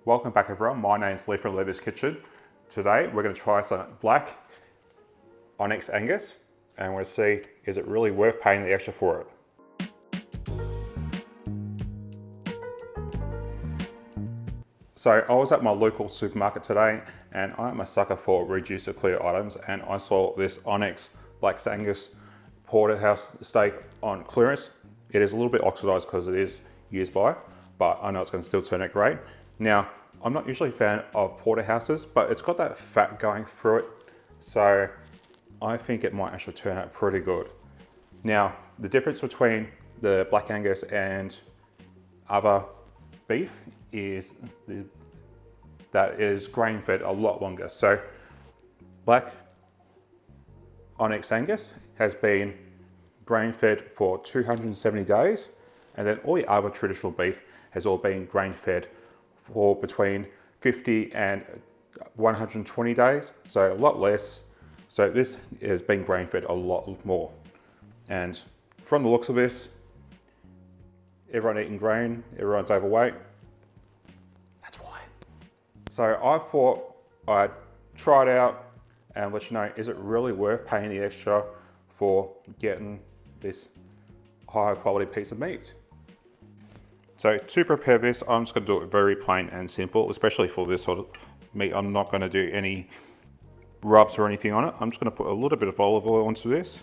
Welcome back everyone, my name is Lee from Levy's Kitchen. Today we're going to try some Black Onyx Angus and we'll see is it really worth paying the extra for it. So I was at my local supermarket today and I'm a sucker for reduced to clear items, and I saw this Onyx Black Angus Porterhouse steak on clearance. It is a little bit oxidized because it is used by, but I know it's going to still turn out great. Now, I'm not usually a fan of porterhouses, but it's got that fat going through it, so I think it might actually turn out pretty good. Now, the difference between the Black Angus and other beef is that it is grain-fed a lot longer. So, Black Onyx Angus has been grain-fed for 270 days, and then all the other traditional beef has all been grain-fed for between 50 and 120 days, so a lot less. So this has been grain-fed a lot more. And from the looks of this, everyone eating grain, everyone's overweight. That's why. So I thought I'd try it out and let you know, is it really worth paying the extra for getting this higher quality piece of meat? So to prepare this, I'm just going to do it very plain and simple, especially for this sort of meat. I'm not going to do any rubs or anything on it. I'm just going to put a little bit of olive oil onto this.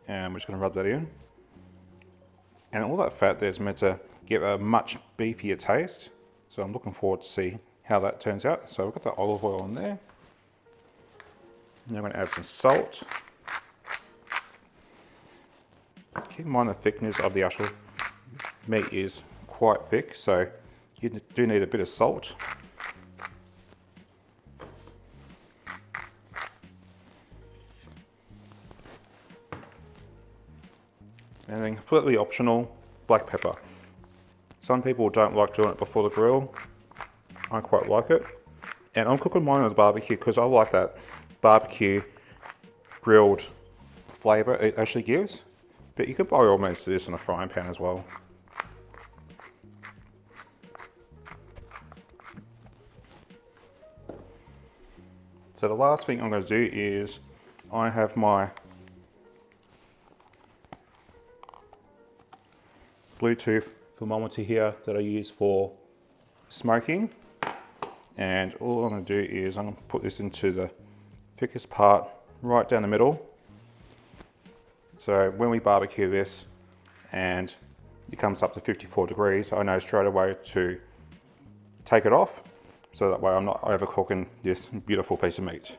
And we're just going to rub that in. And all that fat there is meant to give a much beefier taste. So I'm looking forward to see how that turns out. So we've got the olive oil on there. Now I'm going to add some salt. Keep in mind the thickness of the actual meat is quite thick, so you do need a bit of salt. And then completely optional, black pepper. Some people don't like doing it before the grill. I quite like it. And I'm cooking mine on the barbecue because I like that barbecue grilled flavor it actually gives. But you could by all means do this in a frying pan as well. So the last thing I'm going to do is I have my Bluetooth thermometer here that I use for smoking. And all I'm going to do is I'm going to put this into the thickest part right down the middle. So when we barbecue this and it comes up to 54 degrees, I know straight away to take it off, so that way I'm not overcooking this beautiful piece of meat.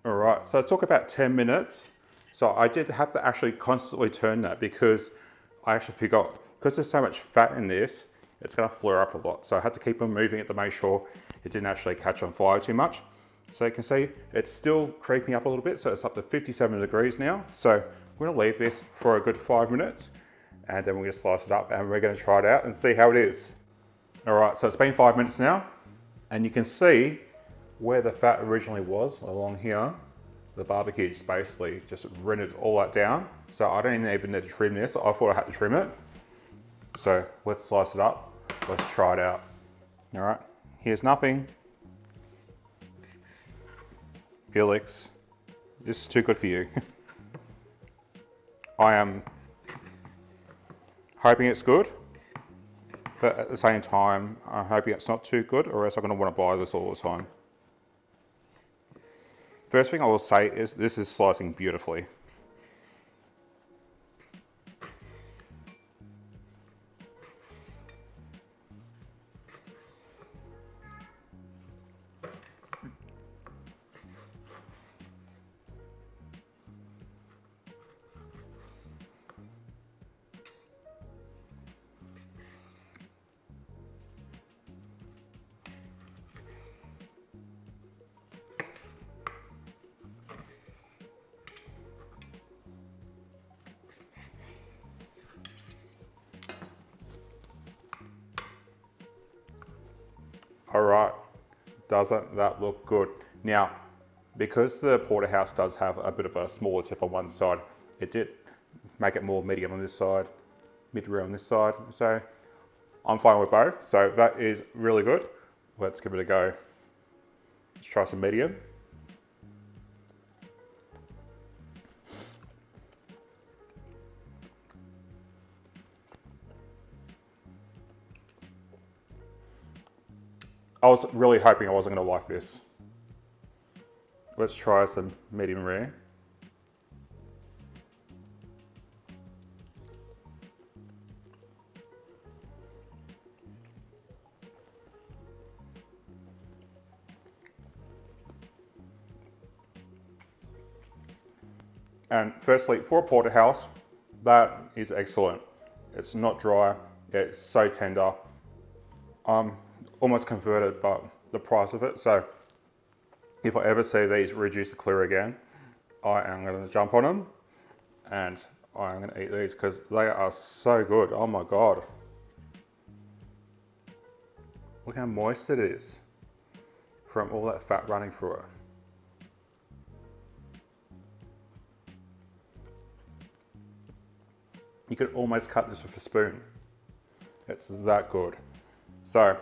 Alright, so it took about 10 minutes. So I did have to actually constantly turn that because I actually forgot, because there's so much fat in this, it's going to flare up a lot. So I had to keep on moving it to make sure it didn't actually catch on fire too much. So you can see it's still creeping up a little bit. So it's up to 57 degrees now. So we're going to leave this for a good 5 minutes and then we're going to slice it up and we're going to try it out and see how it is. Alright, so it's been 5 minutes now and you can see where the fat originally was along here. The barbecue just basically just rendered all that down. So I don't even need to trim this. I thought I had to trim it. So let's slice it up. Let's try it out. All right, here's nothing. Felix, this is too good for you. I am hoping it's good, but at the same time, I'm hoping it's not too good, or else I'm gonna wanna buy this all the time. First thing I will say is this is slicing beautifully. All right, doesn't that look good? Now, because the porterhouse does have a bit of a smaller tip on one side, it did make it more medium on this side, mid-rare on this side. So I'm fine with both. So that is really good. Let's give it a go. Let's try some medium. I was really hoping I wasn't gonna like this. Let's try some medium rare. And firstly, for a porterhouse, that is excellent. It's not dry, it's so tender. Almost converted by the price of it. So if I ever see these reduced to clear again, I am gonna jump on them and I'm gonna eat these because they are so good. Oh my God. Look how moist it is from all that fat running through it. You could almost cut this with a spoon. It's that good. So,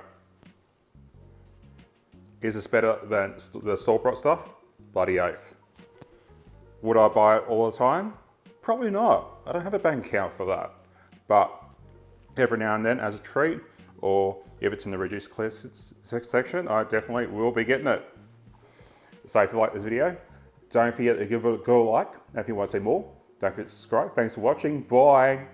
is this better than the store-bought stuff? Bloody oath. Would I buy it all the time? Probably not. I don't have a bank account for that. But every now and then as a treat, or if it's in the reduced clear section, I definitely will be getting it. So if you like this video, don't forget to give it a go like. And if you want to see more, don't forget to subscribe. Thanks for watching. Bye.